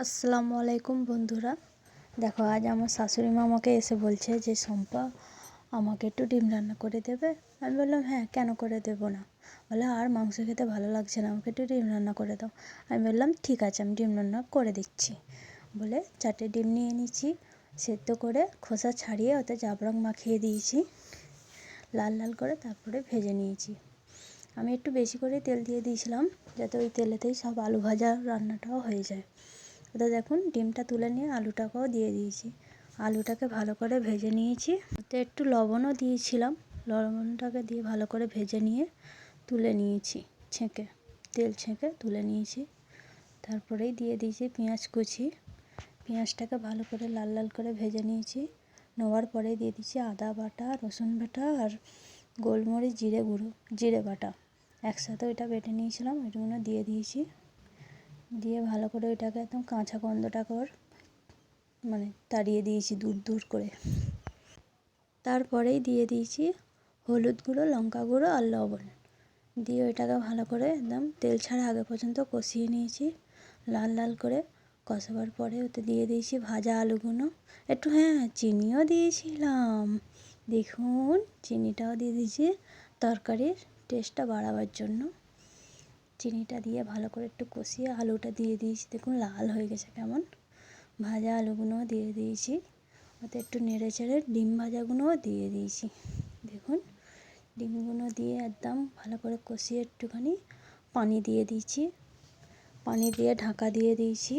আসসালামু আলাইকুম বন্ধুরা। দেখো, আজ আমার শাশুড়ি মা আমাকে এসে বলছে যে শম্পা, আমাকে একটু ডিম রান্না করে দেবে। আমি বললাম হ্যাঁ, কেন করে দেবো না। বলে আর মাংস খেতে ভালো লাগছে না, আমাকে একটু ডিম রান্না করে দাও। আমি বললাম ঠিক আছে, আমি ডিম রান্না করে দিচ্ছি। বলে 4টে ডিম নিয়ে নিচ্ছি, সেদ্ধ করে খোসা ছাড়িয়ে ওতে জাবরং মাখিয়ে দিয়েছি, লাল লাল করে তারপরে ভেজে নিয়েছি। আমি একটু বেশি করে তেল দিয়ে দিয়েছিলাম, যাতে ওই তেলেতেই সব আলু ভাজা রান্নাটাও হয়ে যায়। ওটা দেখুন, ডিমটা তুলে নিয়ে আলুটাকেও দিয়ে দিয়েছি। আলুটাকে ভালো করে ভেজে নিয়েছি, ওতে একটু লবণও দিয়েছিলাম। লবণটাকে দিয়ে ভালো করে ভেজে নিয়ে তুলে নিয়েছি, তেল ছেঁকে তুলে নিয়েছি। তারপরেই দিয়ে দিয়েছি পেঁয়াজ কুচি। পেঁয়াজটাকে ভালো করে লাল লাল করে ভেজে নিয়েছি। নেওয়ার পরে দিয়ে দিচ্ছি আদা বাটা, রসুন বাটা আর গোলমরিচ, জিরে বাটা একসাথে ওইটা বেটে নিয়েছিলাম, ওইগুলো দিয়ে দিয়েছি। দিয়ে ভালো করে ওইটাকে একদম কাঁচা গন্ধটাকে তাড়িয়ে দিয়েছি দূর করে। তারপরেই দিয়ে দিয়েছি হলুদ গুঁড়ো, লঙ্কা গুঁড়ো আর লবণ। দিয়ে ওইটাকে ভালো করে একদম তেল ছাড়া আগে পর্যন্ত কষিয়ে নিয়েছি, লাল লাল করে। কষাবার পরে ওতে দিয়ে দিয়েছি ভাজা আলুগুলো। একটু চিনিও দিয়েছিলাম, দেখুন চিনিটাও দিয়ে দিয়েছি তরকারির টেস্টটা বাড়াবার জন্য। চিনিটা দিয়ে ভালো করে একটু কষিয়ে আলুটা দিয়ে দিয়েছি, দেখুন লাল হয়ে গেছে কেমন। ভাজা আলুগুলোও দিয়ে দিয়েছি, ওতে একটু নেড়ে চেড়ে ডিম ভাজাগুলোও দিয়ে দিয়েছি। দেখুন ডিমগুলো দিয়ে একদম ভালো করে কষিয়ে একটুখানি পানি দিয়ে দিয়েছি, পানি দিয়ে ঢাকা দিয়ে দিয়েছি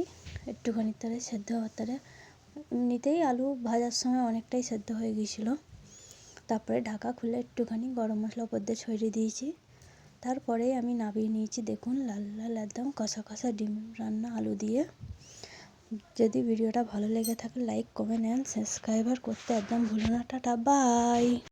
একটুখানি তারে সেদ্ধ হওয়ার তারে। এমনিতেই আলু ভাজার সময় অনেকটাই সেদ্ধ হয়ে গিয়েছিলো। তারপরে ঢাকা খুলে একটুখানি গরম মশলা ওপর দিয়ে ছড়িয়ে দিয়েছি। তারপরেই আমি নামিয়ে নিয়েছি, দেখুন লাল লাল একদম কষা কষা ডিম রান্না আলু দিয়ে। যদি ভিডিওটা ভালো লেগে থাকে লাইক, কমেন্ট অ্যান্ড সাবস্ক্রাইব করতে একদম ভুলো না। Tata, by.